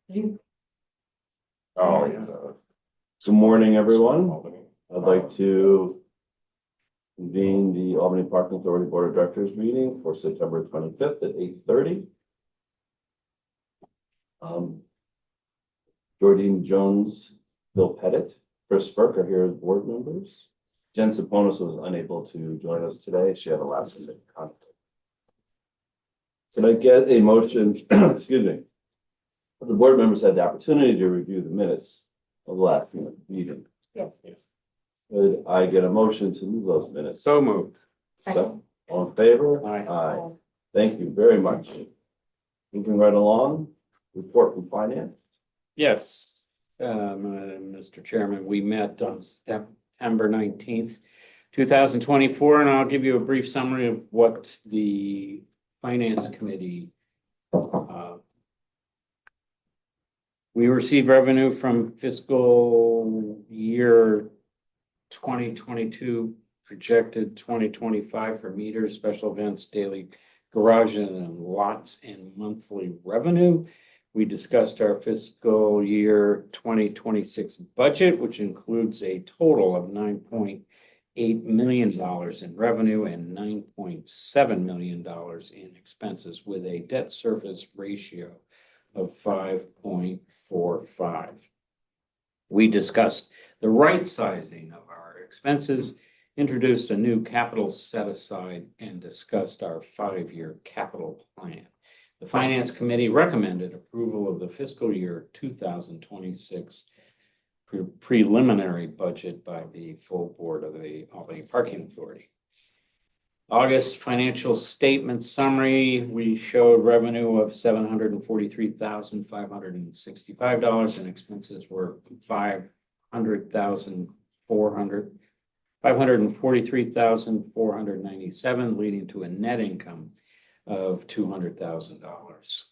Oh, yeah. Good morning, everyone. I'd like to convene the Albany Parking Authority Board of Directors meeting for September 25th at 8:30. Jordine Jones, Bill Pettit, Chris Burke are here as board members. Jen Saponis was unable to join us today. She had a last-minute conflict. So I get a motion, excuse me. The board members had the opportunity to review the minutes of the last meeting. Yes. Could I get a motion to move those minutes? So moved. So, all in favor? Aye. Aye. Thank you very much. Moving right along, report from finance. Yes, Mr. Chairman, we met on September 19th, 2024, and I'll give you a brief summary of what the Finance Committee we received revenue from fiscal year 2022, projected 2025 for meters, special events, daily garages and lots, and monthly revenue. We discussed our fiscal year 2026 budget, which includes a total of $9.8 million in revenue and $9.7 million in expenses, with a debt service ratio of 5.45. We discussed the right sizing of our expenses, introduced a new capital set aside, and discussed our 5-year capital plan. The Finance Committee recommended approval of the fiscal year 2026 preliminary budget by the full board of the Albany Parking Authority. August financial statement summary, we showed revenue of $743,565 and expenses were $543,497, leading to a net income of $200,000.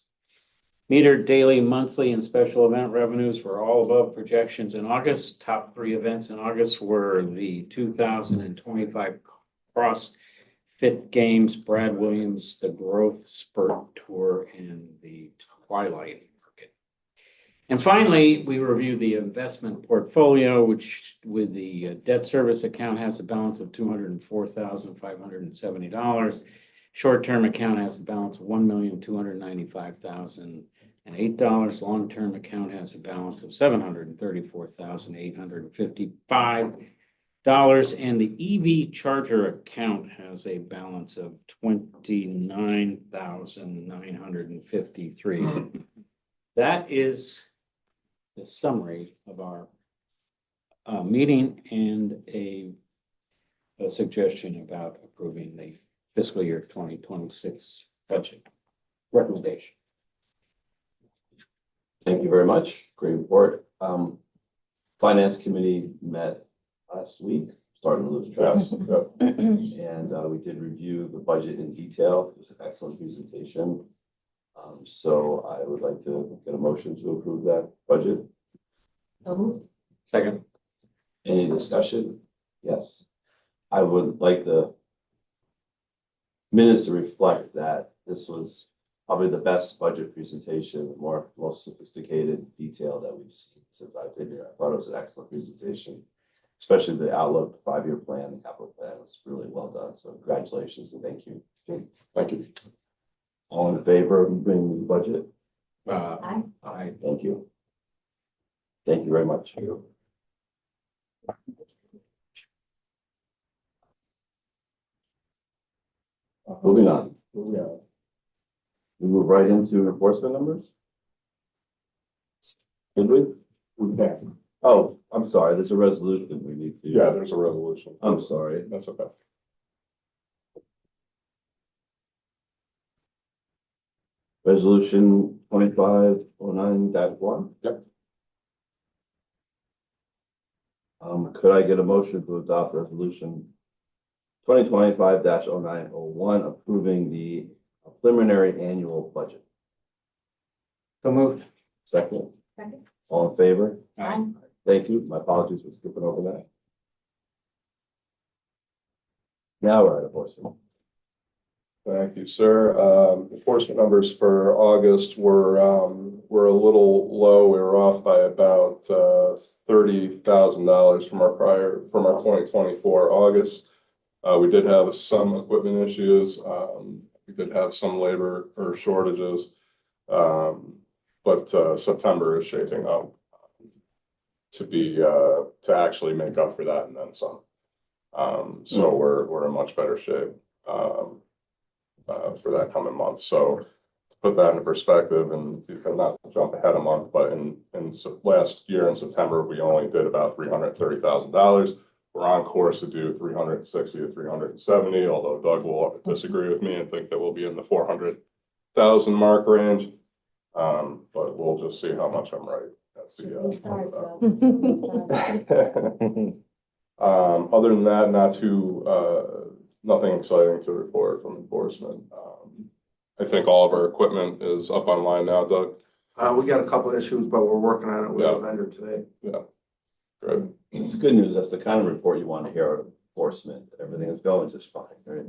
Meter daily, monthly, and special event revenues were all above projections in August. Top 3 events in August were the 2025 CrossFit Games, Brad Williams, the Growth Spurt Tour, and the Twilight Market. And finally, we reviewed the investment portfolio, which with the debt service account has a balance of $204,570. Short-term account has a balance of $1,295,008. Long-term account has a balance of $734,855. And the EV charger account has a balance of $29,953. That is the summary of our meeting and a suggestion about approving the fiscal year 2026 budget recommendation. Thank you very much. Great report. Finance Committee met last week, starting to lose track. And we did review the budget in detail. It was an excellent presentation. So I would like to get a motion to approve that budget. Second. Any discussion? Yes. I would like the minutes to reflect that this was probably the best budget presentation, most sophisticated detail that we've seen since I've been here. I thought it was an excellent presentation, especially the outlook, the 5-year plan, the capital plan was really well done. So congratulations and thank you. Thank you. All in favor of bringing the budget? Aye. Thank you. Thank you very much. Moving on. We move right into enforcement numbers. Did we? Oh, I'm sorry. There's a resolution we need to. Yeah, there's a resolution. I'm sorry. That's okay. Resolution 2509-1. Yep. Could I get a motion to adopt resolution 2025-0901 approving the preliminary annual budget? So moved. Second. Second. All in favor? Aye. Thank you. My apologies for skipping over that. Now we're at enforcement. Thank you, sir. Enforcement numbers for August were a little low. We were off by about $30,000 from our 2024 August. We did have some equipment issues. We did have some labor or shortages. But September is shaping up to actually make up for that and then some. So we're in much better shape for that coming month. So to put that into perspective, and not to jump ahead a month, but in last year in September, we only did about $330,000. We're on course to do 360 to 370, although Doug will disagree with me and think that we'll be in the 400,000 mark range. But we'll just see how much I'm right. That's other than that, nothing exciting to report from enforcement. I think all of our equipment is up online now, Doug. We got a couple of issues, but we're working on it with a vendor today. Yeah, good. It's good news. That's the kind of report you want to hear out of enforcement. Everything is going just fine, right?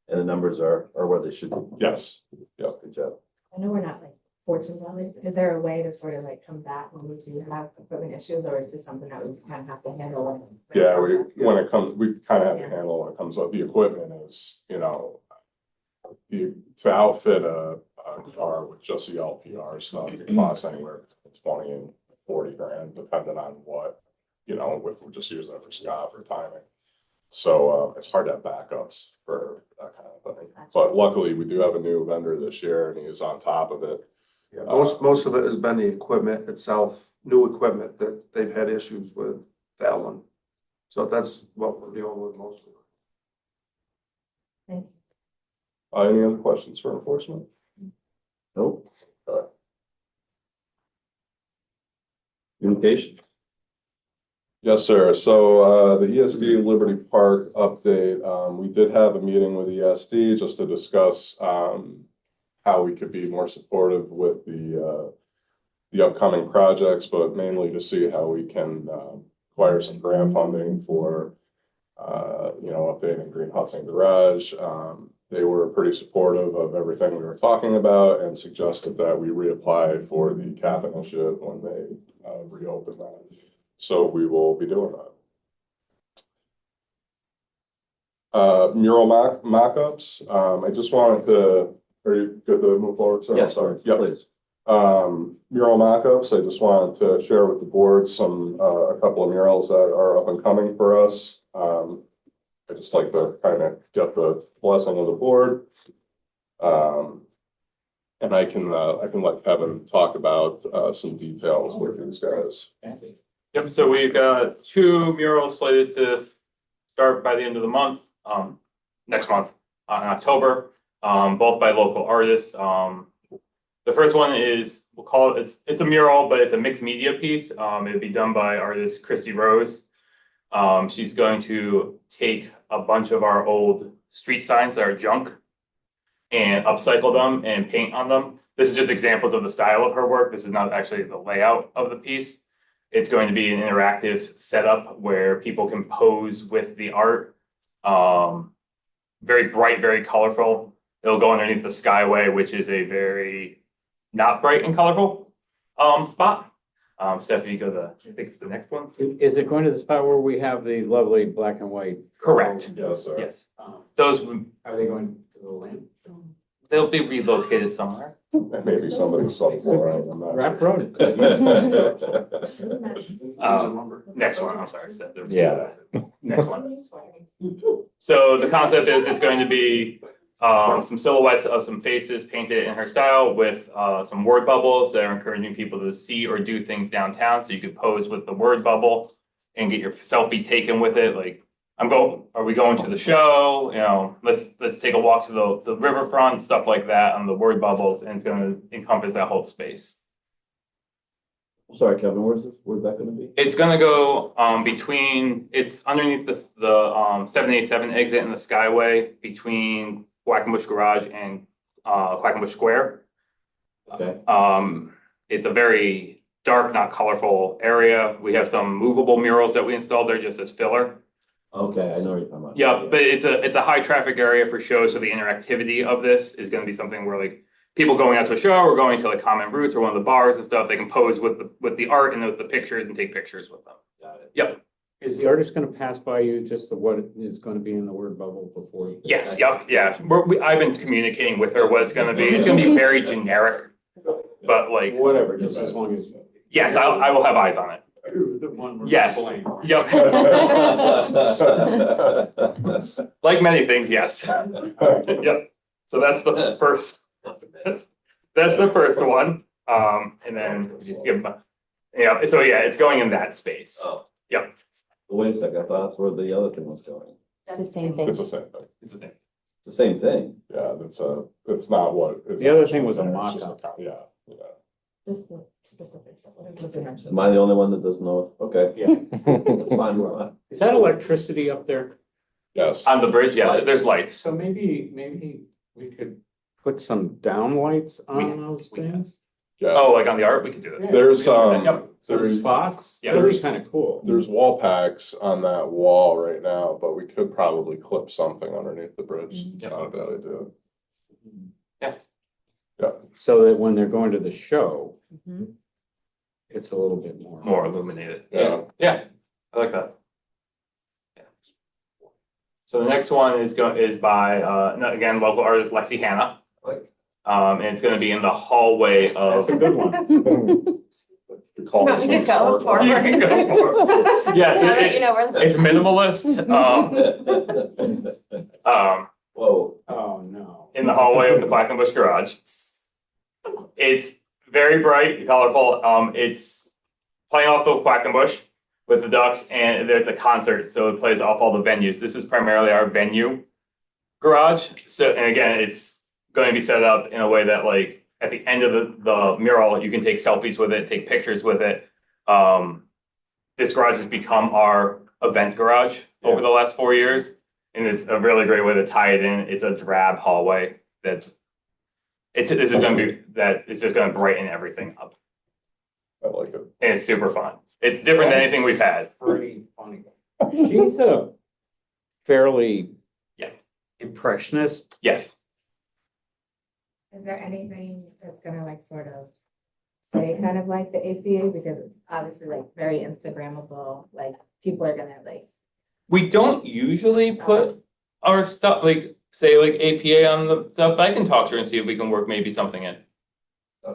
And the numbers are where they should be. Yes. Yeah. Good job. I know we're not like fortunes on it. Is there a way to sort of like combat when we do have equipment issues, or is this something that we just kind of have to handle? Yeah, we kind of have to handle when it comes up. The equipment is, to outfit a car with just the LPR stuff, it costs anywhere between 20 and 40 grand, depending on what, if we're just using it for scoff or timing. So it's hard to have backups for that kind of thing. But luckily, we do have a new vendor this year, and he's on top of it. Yeah, most of it has been the equipment itself, new equipment that they've had issues with that one. So that's what we're dealing with mostly. Thank you. Any other questions for enforcement? Nope. Communication. Yes, sir. So the ESD Liberty Park update, we did have a meeting with ESD just to discuss how we could be more supportive with the upcoming projects, but mainly to see how we can acquire some grant funding for updating Greenhousing Garage. They were pretty supportive of everything we were talking about and suggested that we reapply for the cap initiative when they reopen that. So we will be doing that. Mural mock-ups. I just wanted to, are you good to move forward, sir? Yes, sorry. yeah, please. Mural mock-ups. I just wanted to share with the board a couple of murals that are up and coming for us. I just like to kind of get the blessing of the board. And I can let Kevin talk about some details with these guys. Yep, so we've got 2 murals slated to start by the end of the month, next month, in October, both by local artists. The first one is, we'll call it, it's a mural, but it's a mixed media piece. It'll be done by artist Christy Rose. She's going to take a bunch of our old street signs that are junk and upcycle them and paint on them. This is just examples of the style of her work. This is not actually the layout of the piece. It's going to be an interactive setup where people can pose with the art. Very bright, very colorful. It'll go underneath the Skyway, which is a very not bright and colorful spot. Stephanie, you go to, I think it's the next one. Is it going to the spot where we have the lovely black and white? Correct. Yes, sir. Yes. Those, Are they going to the land? they'll be relocated somewhere. And maybe somebody subflooring. I'm not Rap sure. Road. Next one, I'm sorry. Steph, there was Yeah. Next one. So the concept is it's going to be some silhouettes of some faces painted in her style with some word bubbles that are encouraging people to see or do things downtown. So you could pose with the word bubble and get your selfie taken with it. Like, are we going to the show? Let's take a walk to the riverfront, stuff like that on the word bubbles, and it's going to encompass that whole space. I'm sorry, Kevin, where's that gonna be? It's gonna go it's underneath the 787 exit in the Skyway between Quackenbush Garage and Quackenbush Square. Okay. It's a very dark, not colorful area. We have some movable murals that we installed there just as filler. Okay, I know what you're talking about. Yeah, but it's a high traffic area for shows, so the interactivity of this is gonna be something where like people going out to a show or going to like Common Roots or one of the bars and stuff, they can pose with the art and with the pictures and take pictures with them. Got it. Yep, Is the artist gonna pass by you just the what is gonna be in the word bubble before? yes, yep, yeah. I've been communicating with her what it's gonna be. It's gonna be very generic, but like, Whatever, just as long as. yes, I will have eyes on it. The one we're Yes, playing. yep. Like many things, yes. Yep. So that's the first, that's the first one. And then just give them, yeah, so yeah, it's going in that space. Oh. Yep. Wait a second, I thought that's where the other thing was going. That's the same thing. It's the same thing. It's the same. It's the same thing. Yeah, it's not what. is The other thing was a actually there, it's just mock-up. Yeah, yeah. Just the specifics of what you mentioned. Am I the only one that doesn't know? Okay, Yeah. that's fine. we're on. Is that electricity up there? Yes. On the bridge, yeah, there's lights. So maybe we could put some downlights on those We can. things? Yeah. Oh, like on the art, we could do it. Yeah. There's, Yep. Some there's, spots, Yeah. that'd be kind of cool. there's wall packs on that wall right now, but we could probably clip something underneath the bridge. It's not a bad idea. Yeah, So that when they're going to the show, Mhm. it's a little bit more. More illuminated. yeah. Yeah, I like that. Yeah. So the next one is by, again, local artist Lexi Hanna. And it's gonna be in the hallway That's of. a good one. We call No, this we one could go short for one. You can go for it. Yes, Now that you know where the- It's minimalist, Whoa. Oh, no. in the hallway of the Quackenbush Garage. It's very bright, colorful. It's playing off the Quackenbush with the Ducks, and there's a concert, so it plays off all the venues. This is primarily our venue garage. So, and again, it's going to be set up in a way that, like, at the end of the mural, you can take selfies with it, take pictures with it. This garage has become our event garage over the last 4 years, and it's a really great way to tie it in. It's a drab hallway this is going to be, that it's just going to brighten everything up. I like it. And it's super fun. It's different than anything we've had. Pretty funny. She's a fairly. Yeah. Impressionist. Yes. Is there anything that's gonna like sort of say kind of like the APA, because it's obviously like very Instagrammable, like people are gonna like. We don't usually put our stuff, like, say, like APA on the stuff, but I can talk to her and see if we can work maybe something in.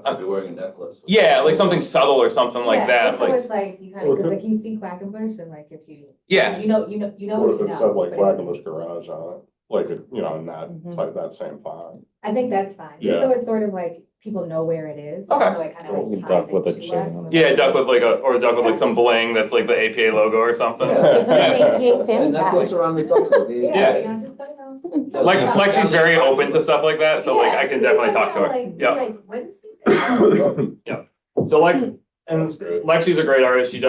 I'll be wearing a necklace. Yeah, like something subtle or something like Yeah, that, just so like, it's like, you kind of, because like you see Quackenbush and like if you. yeah. You know What what if you it know. said like but- Quackenbush Garage on it? Like, you know, not Mhm. type that same font. I think that's fine, just Yeah. so it's sort of like people know where it is. Okay. So it kind of like Duck ties with it a to chain us. on it. Yeah, duck with like or duck with like some bling that's like the APA logo or something. Yeah. Necklace around the buckle. Yeah. You know, just, you know. Lexi's very open to stuff like that, so like I can definitely talk to her. Yep. Like, Wednesday? So like, and That's great. Lexi's a great artist. She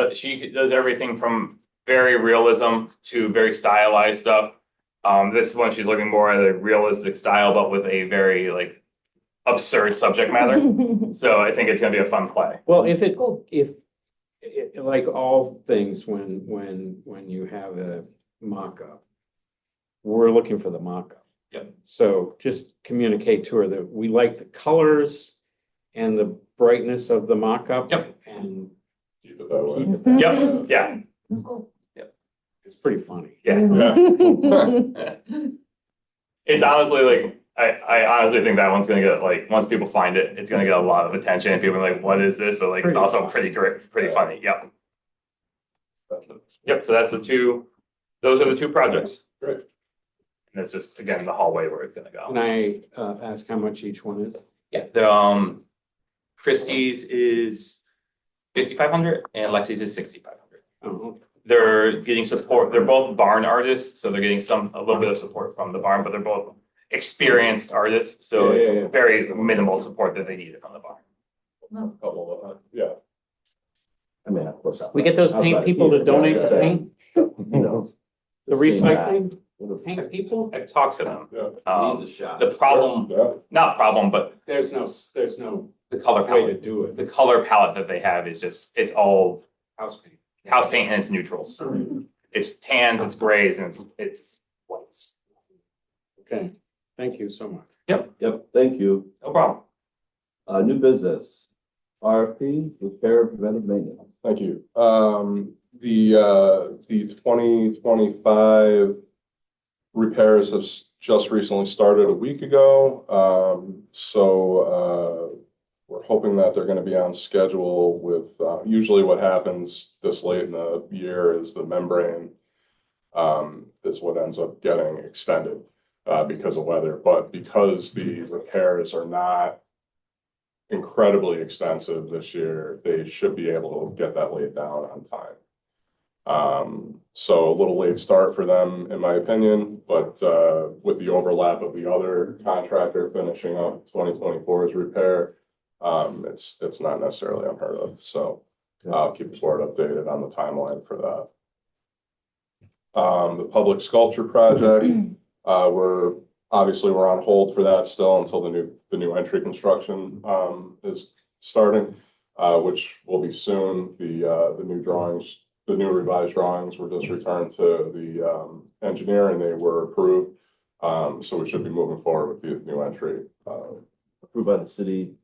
does everything from very realism to very stylized stuff. This one, she's looking more at a realistic style, but with a very like absurd subject matter. So I think it's gonna be a fun play. Well, if Cool. like all things, when you have a mock-up, we're looking for the mock-up. Yep. So just communicate to her that we like the colors and the brightness of the mock-up. Yep. And Keep it that way. keep it that. Yep, yeah, Cool. It's pretty funny. yeah. Yeah. It's honestly like, I honestly think that one's gonna get like, once people find it, it's gonna get a lot of attention. People are like, what is this? But like, it's also pretty great, pretty funny. Yep. Yep, so that's those are the two projects. Great. And it's just, again, the hallway where it's gonna Can go. I ask how much each one is? Yeah, the Christie's is 5,500 and Lexi's is 6,500. Oh, They're getting support, they're both barn artists, so they're getting a little bit of support from the barn, but they're both experienced artists, so Yeah, it's very minimal support that they needed from the barn. Couple of, yeah. I mean, of course. we get those paint people to donate the paint, You know. the recycling paint Paint. people? I've talked to them. Yeah. Needs a shot. The problem, Yeah. not problem, but There's no the color way to palette, do it. the color palette that they have is just, it's all House paint. house paint and it's neutrals. it's tanned, it's grays, and it's whites. Okay, thank you so much. Yep, thank you. No problem. New business, RFP, repair preventive maintenance. Thank you. The 2025 repairs have just recently started a week ago. We're hoping that they're going to be on schedule with, usually what happens this late in the year is the membrane is what ends up getting extended because of weather. But because the repairs are not incredibly extensive this year, they should be able to get that laid down on time. So a little late start for them, in my opinion, but with the overlap of the other contractor finishing up 2024's repair, it's not necessarily unheard of. So I'll keep the board updated on the timeline for that. The public sculpture project, we're on hold for that still until the new entry construction is starting, which will be soon. The new drawings, the new revised drawings were just returned to the engineer and they were approved. So we should be moving forward with the new entry. Approved by the city.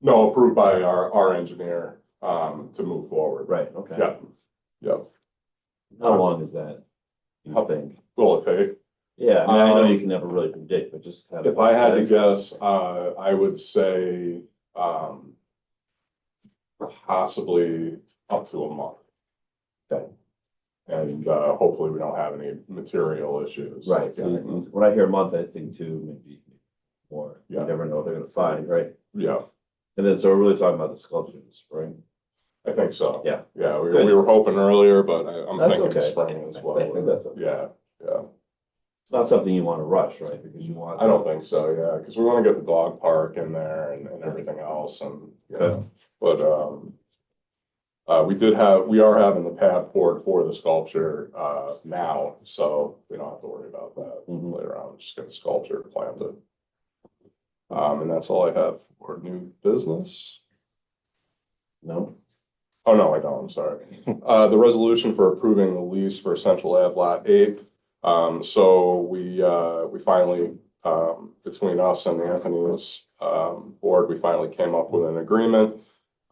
No, approved by our engineer to move forward. Right, okay. Yeah. How long is that, you think? Will it take? Yeah, I mean, I know you can never really predict, but just kind of. If I had to guess, I would say possibly up to a month. Okay. And hopefully we don't have any material issues. Right, so when I hear a month, I think two, maybe more. You Yeah. never know what they're gonna find, right? Yeah, And then, so we're really talking about the sculpture in the spring. I think so. Yeah. Yeah, we Good. were hoping earlier, but I'm That's thinking okay. spring as well. I think that's okay. Yeah. It's not something you wanna rush, right? Because you want. I don't think so, yeah, because we want to get the dog park in there and everything else and, Good. but, we are having the pad poured for the sculpture, now, so we don't have to worry about that Mhm. later on, just get the sculpture planted. And that's all I have for new business. No? Oh, no, I don't, I'm sorry. The resolution for approving the lease for Central Ave Lot 8. So we finally, between us and Anthony's board, we finally came up with an agreement.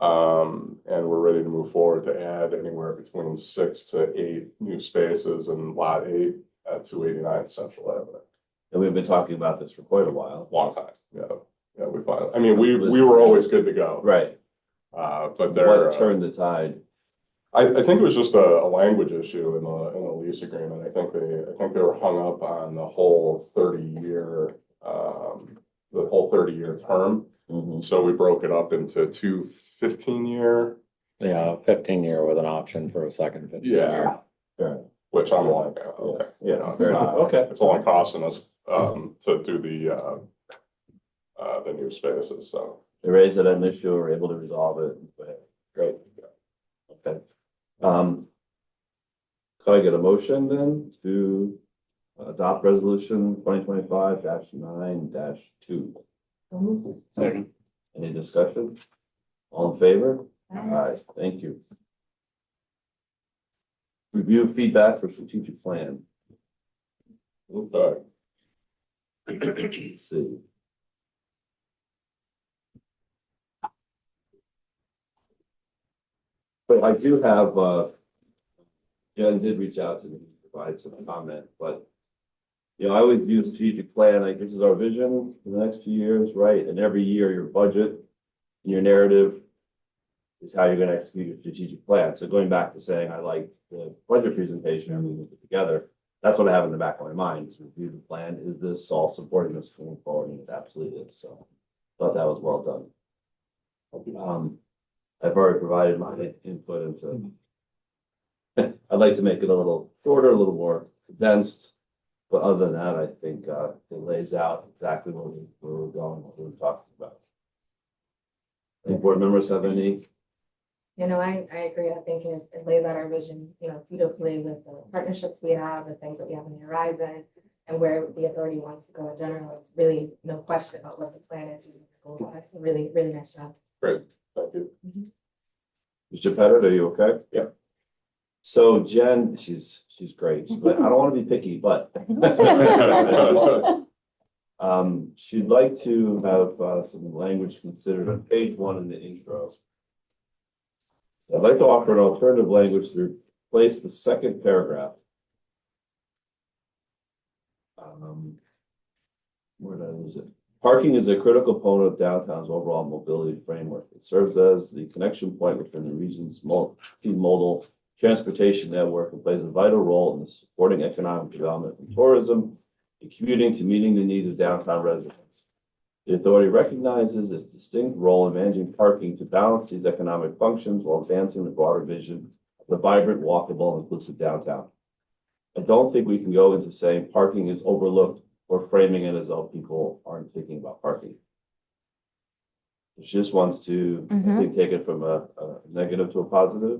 And we're ready to move forward to add anywhere between 6 to 8 new spaces in Lot 8 at 289 Central Avenue. And we've been talking about this for quite a while. Long time, yeah, we finally, I mean, we were always good to go. Right. But there. What turned the tide? I think it was just a language issue in the lease agreement. I think they were hung up on the whole 30-year, term. Mhm. So we broke it up into 2 15-year, Yeah, 15-year with an option for a second 15-year. Fair. which I'm like, okay. Yeah, You know, fair enough. Okay. It's only costing us, to do the new spaces, so. They raised it as an issue, we're able to resolve it. Great. Okay. Can I get a motion then to adopt resolution 2025-9-2? Second. Any discussion? All in favor? Aye. Aye, thank you. Review feedback for strategic plan. Okay. Let's see. But I do have, Jen did reach out to me, to provide some comment, but I always view strategic plan, like this is our vision for the next few years, right? And every year your budget, your narrative is how you're gonna execute your strategic plan. So going back to saying I liked the budget presentation, everything we put together, that's what I have in the back of my mind, is review the plan. Is this all supporting this going forward? And it absolutely is. So thought that was well done. I've already provided my input into. I'd like to make it a little shorter, a little more condensed. But other than that, I think it lays out exactly where we're going, what we're talking about. Any board members have any? I agree. I think it lays out our vision, beautifully with the partnerships we have, the things that we have on the horizon, and where the authority wants to go in general. It's really no question about what the plan is and what the goals are. So really, really nice job. Great, thank you. Mr. Pettit, are you okay? Yeah. So Jen, she's great, but I don't want to be picky, but she'd like to have some language considered on page 1 in the intro. I'd like to offer an alternative language to replace the second paragraph. Where did I lose it? Parking is a critical component of downtown's overall mobility framework. It serves as the connection point within the region's multimodal transportation network and plays a vital role in the supporting economic development from tourism and commuting to meeting the needs of downtown residents. The authority recognizes its distinct role in managing parking to balance these economic functions while advancing the broader vision of the vibrant, walkable, and inclusive downtown. I don't think we can go into saying parking is overlooked or framing it as though people aren't thinking about parking. She just wants to, I think, take it from a negative to a positive.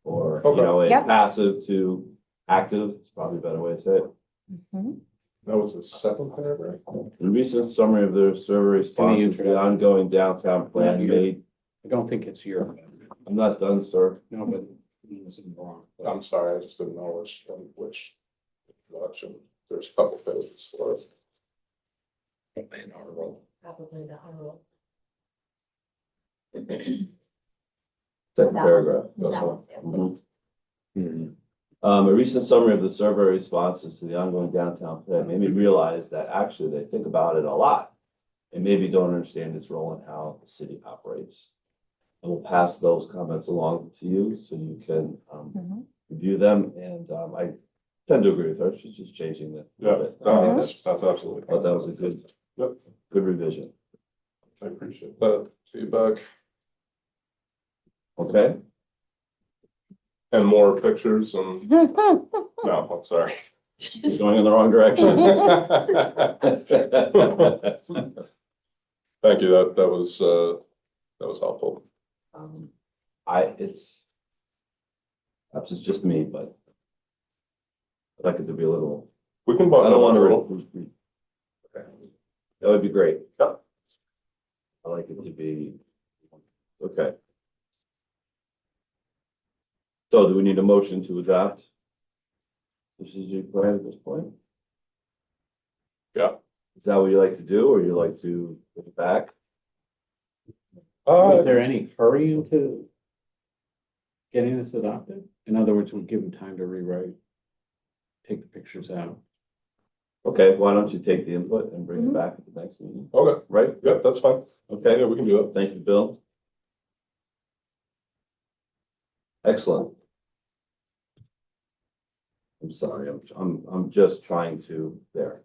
Or, you know, a Yep. passive to active, it's probably a better way to say it. That was the second paragraph. In recent summary of the survey responses to the ongoing downtown plan made, I don't think it's your, I'm not done, sir. no, but this is wrong. I'm sorry, I just didn't know which introduction. There's a couple things. Or Probably the honorable. Second That paragraph. That That's one, yeah. Mhm. A recent summary of the survey responses to the ongoing downtown plan made me realize that actually they think about it a lot and maybe don't understand its role in how the city operates. And we'll pass those comments along to you so you can review them. And I tend to agree with her. She's just changing the. Yeah, I think no, that's absolutely. But that was a good, Yep. good revision. I appreciate that feedback. Okay, And more pictures and, no, I'm sorry. we're going in the wrong direction. Thank you, that was helpful. It's perhaps it's just me, but I'd like it to be a little, We can. I don't want to. Okay. That would be great. Yeah. I like it to be, okay. So do we need a motion to adopt the strategic plan at this point? Yeah. Is that what you like to do, or you like to put it back? Is there any hurry into getting this adopted? In other words, we'll give them time to rewrite, take the pictures out. Okay, why don't you take the input and bring it back at the next meeting, Okay, right? yeah, that's fine. Okay, Yeah, we can do that. thank you, Bill. Excellent. I'm sorry, I'm just trying to, there.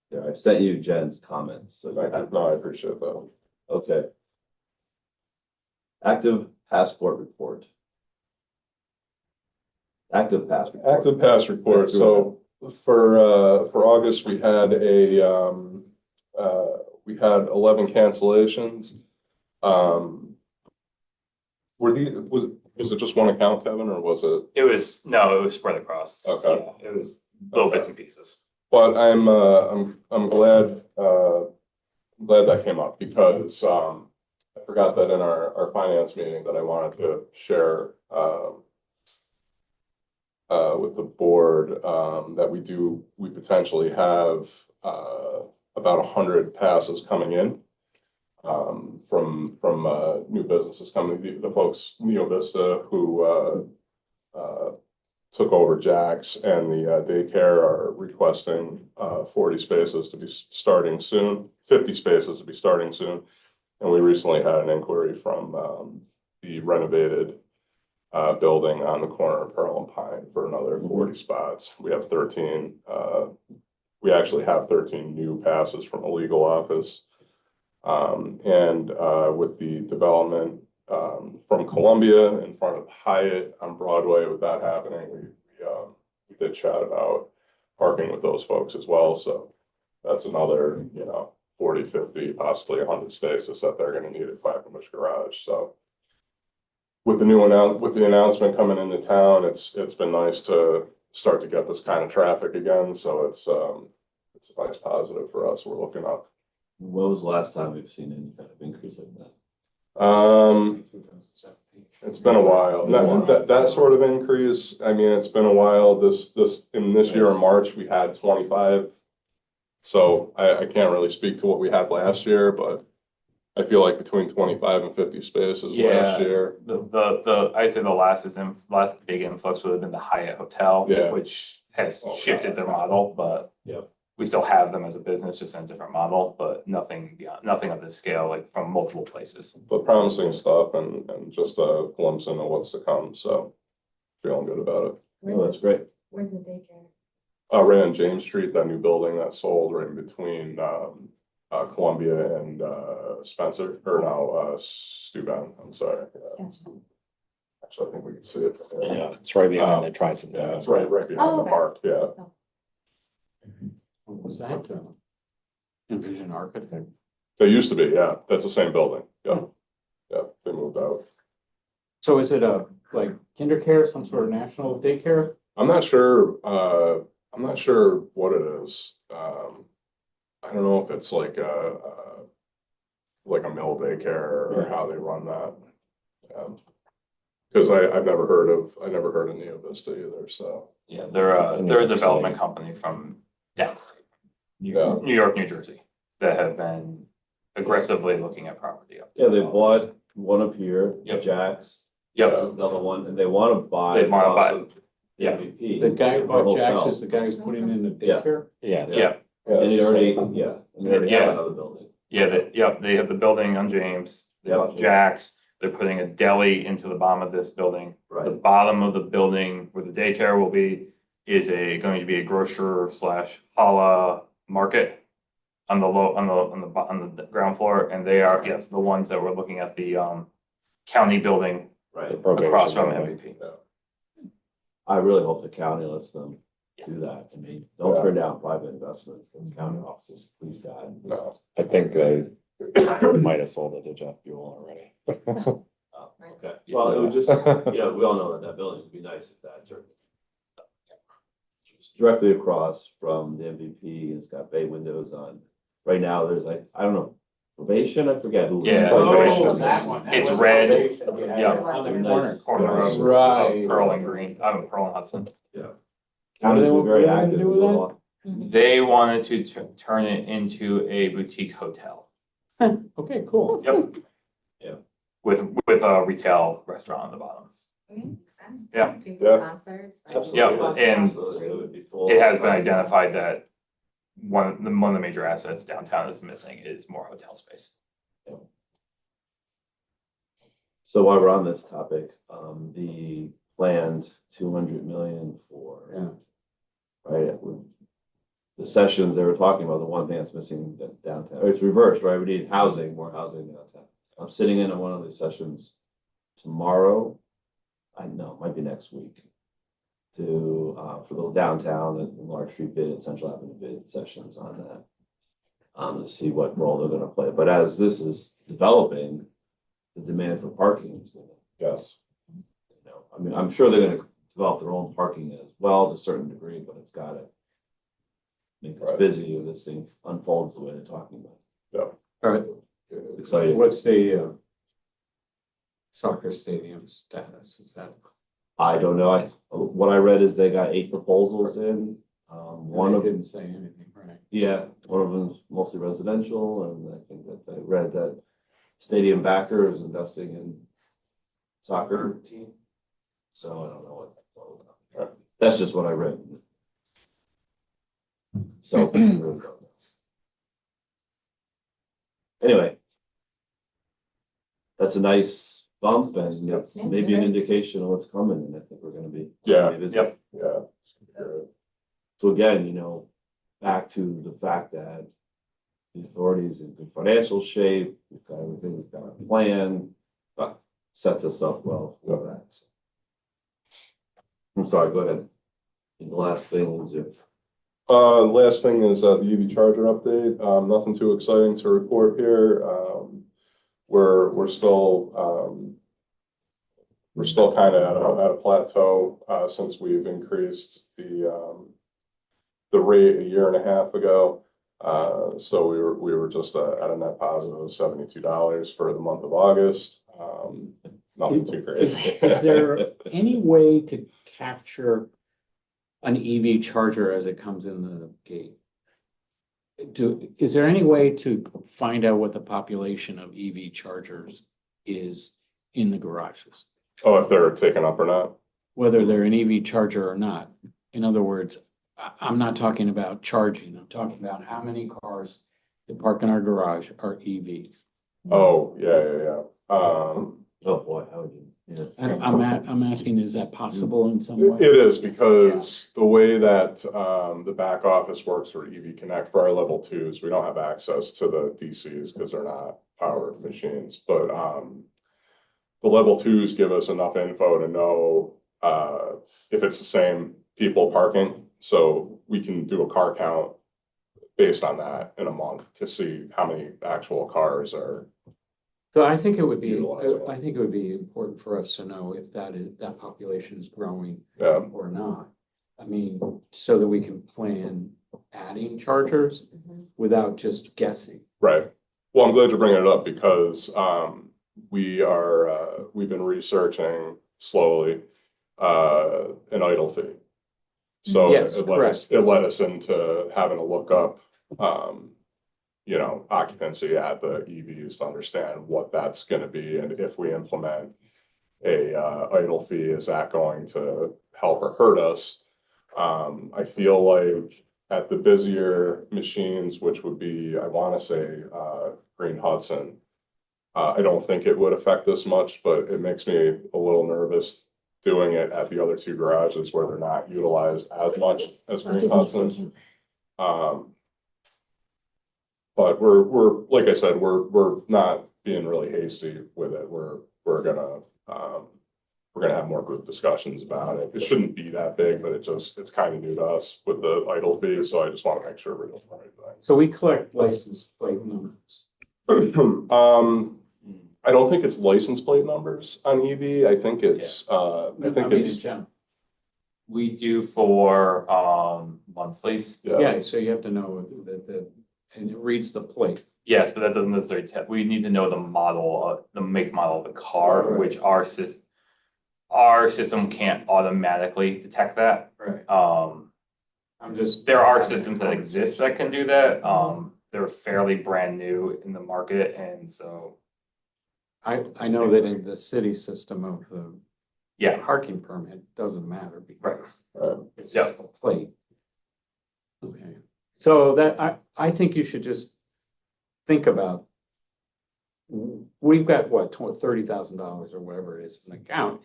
There, I've sent you Jen's comments, so you have, No, I appreciate that. okay. Active passport report. Active pass report. Active pass report, so for August, we had we had 11 cancellations. Was it just one account, Kevin, or was it? It was spread across. Okay. Yeah, it was little bits and pieces. But I'm glad that came up because I forgot that in our finance meeting that I wanted to share with the board that we potentially have about 100 passes coming in from new businesses coming, the folks, Neo Vista, who took over Jack's, and the daycare are requesting 40 spaces to be starting soon, 50 spaces to be starting soon. And we recently had an inquiry from the renovated building on the corner of Pearl and Pine for another 40 spots. We have 13. We actually have 13 new passes from a legal office. And with the development from Columbia in front of Hyatt on Broadway, with that happening, we did chat about parking with those folks as well. So that's another, 40, 50, possibly 100 spaces that they're going to need at Clackamas Garage. So with the announcement coming into town, it's been nice to start to get this kind of traffic again. So it's a nice positive for us. We're looking up. When was the last time we've seen any kind of increase like that? It's been a while. That sort of increase, I mean, it's been a while. In this year in March, we had 25. So I can't really speak to what we had last year, but I feel like between 25 and 50 spaces last Yeah. year. I'd say the last big influx would have been the Hyatt Hotel, Yeah. which has Oh, shifted God. their model, but Yep. we still have them as a business, just in a different model, but nothing beyond, nothing of this scale, like from multiple places. But promising stuff and just a glimpse into what's to come. So feeling good about it. Oh, that's great. Where's the daycare? Right on James Street, that new building that sold right in between Columbia and Spencer, or no, Steuben, I'm sorry. Yeah. Actually, I think we can see it. Yeah, it's right behind the Yeah, tricentennial. it's right behind the okay. park, yeah. What was that? Envision Architect? They used to be, yeah, that's the same building, yeah. Yeah, they moved out. So is it a, like, kinder care, some sort of national daycare? I'm not sure what it is. I don't know if it's like a mill daycare or how they run that. Cause I've never heard of Neo Vista either, so. Yeah, It's they're in New a York development City. company from downstate, Yeah. New York, New Jersey, that have been aggressively looking at property up. Yeah, they bought one up here, Yep. Jack's. Yep. That's another one, and they want to buy. They wanna buy- also the yeah. MVP. The guy who bought Jack's hotel. is the guy who's putting in the Yeah. daycare? Yes. Yeah, And they already, and they already have Yeah. another building. they have the building on James, they Yep. bought Jack's, they're putting a deli into the bottom of this building. The Right, bottom of the building where the daycare will be is going to be a grocer slash hala market on the ground floor, and they are, yes, the ones that were looking at the county building right. across from Probation. MVP. I really hope the county lets them Yeah. do that. I mean, don't turn down private investment from county offices, please God. No, I think they might have sold it to Jeff Buell already. Okay, well, it would just, we all know that building would be nice if that turned. It's directly across from the MVP, and it's got bay windows on. Right now, there's like, I don't know, probation, I forget who. Yeah, Probation. Oh, that one. It's red. Yeah. On the Nice. corner. Corner of Right. Pearl and Green, Pearl and Hudson. County's been very What do they active. do with that? Well, They wanted to turn it into a boutique hotel. Okay, cool. Yep. Yeah. With a retail restaurant on the bottom. Makes sense. Yeah. People Yeah. concerts. like- Absolutely. Yeah, and Absolutely, it would be full. It has been identified that one of the major assets downtown is missing is more hotel space. So while we're on this topic, the planned 200 million for. Yeah. Right, the sessions they were talking about, the one thing that's missing downtown, or it's reversed, right? We need housing, more housing downtown. I'm sitting in on one of these sessions tomorrow. I know, it might be next week. For the downtown and Large Street bid and Central Avenue bid sessions on that. To see what role they're gonna play, but as this is developing, the demand for parking is gonna. yes, I mean, I'm sure they're gonna develop their own parking as well to a certain degree, but it's gotta make us Right. busy if this thing unfolds the way they're talking about. All right, It's exciting. what's the soccer stadium status? Is that? I don't know. What I read is they got 8 proposals in. One They of them, didn't say anything, right? yeah, one of them's mostly residential, and I think that I read that stadium backer is investing in soccer team. So I don't know what that's all about. That's just what I read. So. Anyway. That's a nice bump, and it's Yeah, maybe an great. indication of what's coming, and I think we're gonna be. Yeah. busy. Yep. yeah. So again, back to the fact that the authorities in good financial shape, we've got everything, we've got a plan, sets us up well for that. So. I'm sorry, go ahead. And the last thing is if. Last thing is the EV charger update. Nothing too exciting to report here. We're still kind of at a plateau since we've increased the rate a year and a half ago. So we were just at a net positive of $72 for the month of August. nothing too Is crazy. there any way to capture an EV charger as it comes in the gate? Is there any way to find out what the population of EV chargers is in the garages? Oh, if they're taken up or not? Whether they're an EV charger or not? In other words, I'm not talking about charging. I'm talking about how many cars that park in our garage are EVs. Oh, yeah. Oh, boy, how would you? Yeah. And I'm asking, is that possible in some way? It is because the way that the back office works for EV Connect for our level twos, we don't have access to the DCs because they're not powered machines. But the level twos give us enough info to know if it's the same people parking. So we can do a car count based on that in a month to see how many actual cars are. So I think it would be, Utilizing it. I think it would be important for us to know if that population is growing Yeah, or not. I mean, so that we can plan adding chargers without just guessing. right. Well, I'm glad you're bringing it up because we've been researching slowly an idle fee. So Yes, it led us into having to look up occupancy at the EVs to understand what that's going to be, and if we implement a idle fee, is that going to help or hurt us? I feel like at the busier machines, which would be, I want to say, Green Hudson, I don't think it would affect this much, but it makes me a little nervous doing it at the other two garages where they're not utilized as much as Green Hudson. But we're like I said, we're not being really hasty with it. We're gonna have more group discussions about it. It shouldn't be that big, but it's kind of new to us with the idle fee. So I just want to make sure we're doing the right So we collect license plate numbers. thing. I don't think it's license plate numbers on EV. I think it's in general. We do for, monthlies. Yeah, so you have to know and it reads the plate. Yes, but that doesn't necessarily we need to know the model, the make model of the car, Right. which our system can't automatically detect that. Right. I'm just. There are systems that exist that can do that. They're fairly brand new in the market, and so, I know that in the city system of the yeah. parking permit, doesn't matter because it's Yep. just a plate. Okay, so I think you should just think about, we've got what, $30,000 or whatever it is in the account.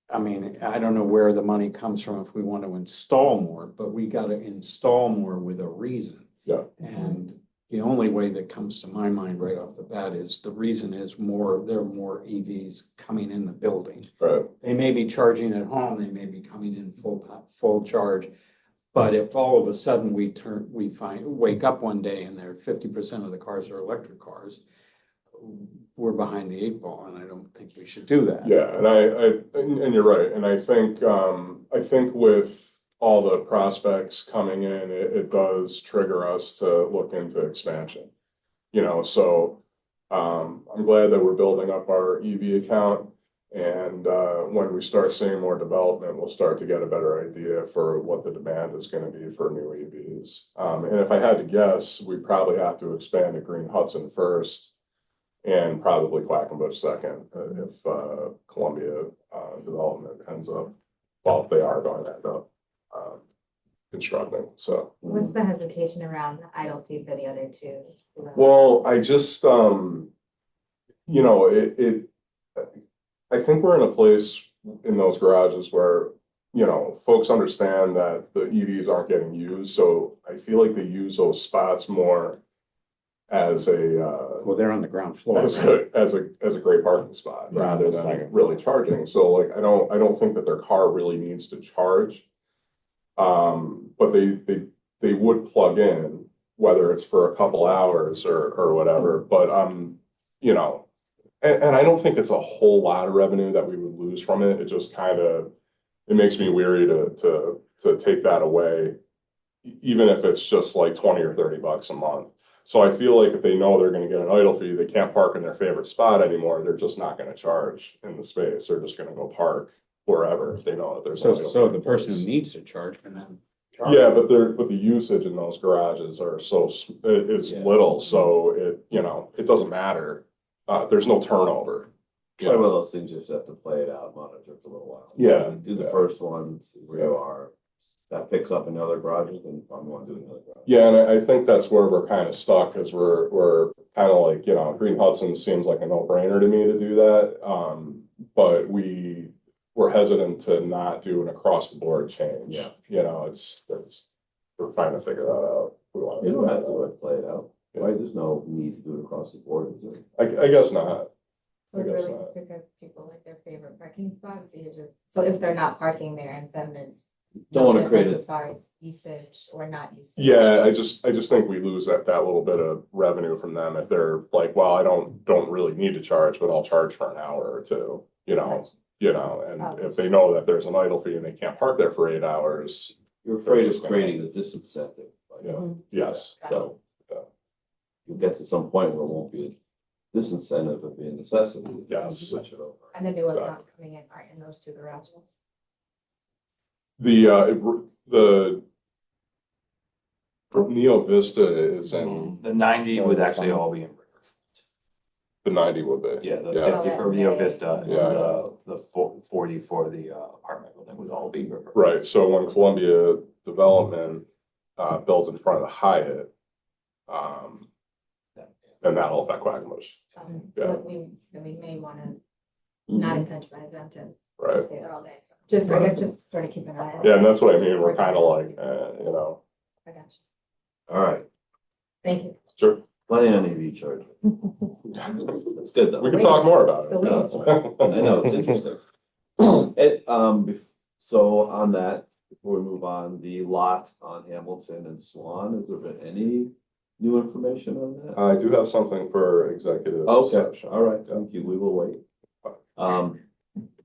I mean, I don't know where the money comes from if we want to install more, but we got to install more with a reason. Yeah. And the only way that comes to my mind right off the bat is the reason is there are more EVs coming in the building. Right. They may be charging at home, they may be coming in full charge. But if all of a sudden wake up one day and 50% of the cars are electric cars, we're behind the eight ball, and I don't think we should do that. Yeah, and you're right. And I think with all the prospects coming in, it does trigger us to look into expansion. So I'm glad that we're building up our EV account. And when we start seeing more development, we'll start to get a better idea for what the demand is going to be for new EVs. And if I had to guess, we probably have to expand to Green Hudson first and probably Quackenbush second if Columbia development ends up, well, if they are going to end up constructing. So What's the hesitation around the idle fee for the other two? well, I just I think we're in a place in those garages where, folks understand that the EVs aren't getting used. So I feel like they use those spots more as Well, they're on the ground floor. as a great parking spot rather than really charging. So like, I don't think that their car really needs to charge. But they would plug in, whether it's for a couple hours or whatever, but and I don't think it's a whole lot of revenue that we would lose from it. It just it makes me weary to take that away, even if it's just like 20 or $30 a month. So I feel like if they know they're gonna get an idle fee, they can't park in their favorite spot anymore, they're just not gonna charge in the space, they're just gonna go park wherever if they know that there's. an idle So fee the in person who place. needs to charge can then. charge. Yeah, but the usage in those garages are so, is Yeah. little, so it, you know, it doesn't matter. There's no turnover. you Probably one of know. those things you just have to play it out, monitor for a little while. Yeah, Do the yeah. first one, see where you are. That picks up in other garages, then I'm going to do another garage. Yeah, and I think that's where we're kind of stuck, because we're kind of like, Green Hudson seems like a no-brainer to me to do that. But we're hesitant to not do an across-the-board change. Yeah. We're trying to figure that out. We want to You do don't have that. to play it out. Right, there's no need to do it across the board, is there? I guess not. So it's I guess really not. just because people like their favorite parking spots, so you're just, so if they're not parking there and then there's. Don't no wanna create difference it. As far as usage or not usage. Yeah, I just think we lose that little bit of revenue from them if they're like, well, I don't really need to charge, but I'll charge for an hour or two, and if they know that there's an idle fee and they can't park there for 8 hours, You're afraid of creating a disincentive. Yeah. Mhm. yes. So, you'll get to some point where it won't be a disincentive, it'll be a necessity. Yes. Switch it over. And the new accounts coming in are in those two garages. The Neo Vista is in, The 90 would actually all be in Riverfront. the 90 would be. Yeah, the Yeah. 50 for Rio Vista and Yeah, the 40 for the apartment building would all be Riverfront. Right, so when Columbia Development builds in front of the Hyatt, then that'll affect Quackenbush, Yeah. So then we may wanna not incentivize them to right? stay there all day. Just, I guess, just sort of keep an eye on it. Yeah, and that's what I mean, we're kind of like, I got you. All right, Thank you. sure, plenty on EV charging. That's good though. we can talk more about Still it. I know, it's interesting. So on that, before we move on, the lot on Hamilton and Swan, has there been any new information on that? I do have something for executive Okay, session. all right, thank you, we will wait.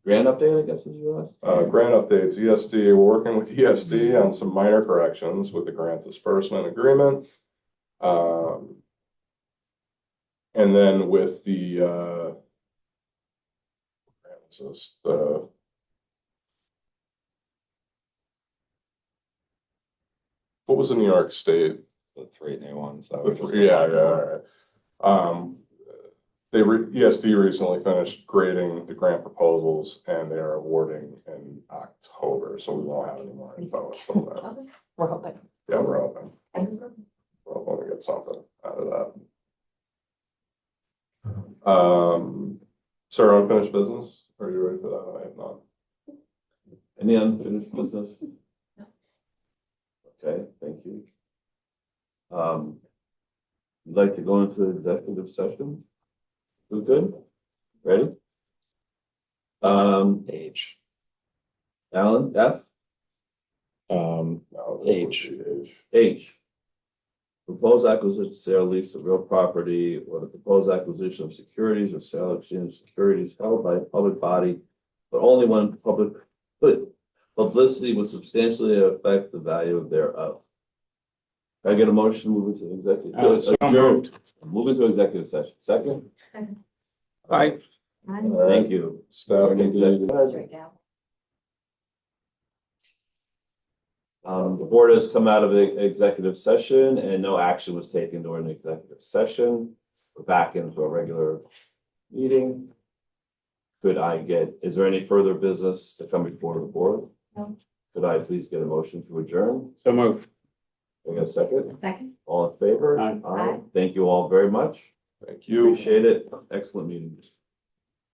Grant update, I guess is your last? Grant updates, ESD, we're working with ESD on some minor corrections with the grant disbursement agreement. And then with the, what was the New York State? The 3 new ones that The we just. three- Yeah, all right. ESD recently finished grading the grant proposals and they are awarding in October, so we won't have any more info until then. Okay, we're hoping. Yeah, we're hoping. Fingers crossed. We're hoping to get something out of that. Sir, unfinished business? Are you ready for that? I have not. Any unfinished business? No. Okay, thank you. You'd like to go into executive session? We good? Ready? H. Alan, F, No, this would be H. H. Proposed acquisition, sale, lease of real property, or the proposed acquisition of securities or sale exchange of securities held by a public body, but only when publicity would substantially affect the value thereof. Can I get a motion to move into executive? So Adjourn. moved. Move into executive session. Second? Aye. Thank you. Staff can Executive do. session. Straight down. The board has come out of the executive session and no action was taken during the executive session. We're back into a regular meeting. Is there any further business to come before the board? No. Could I please get a motion to adjourn? So moved. Can I get a second? Second. All in favor? Aye. Aye. Thank you all very much. Thank you. Appreciate it. Excellent meeting.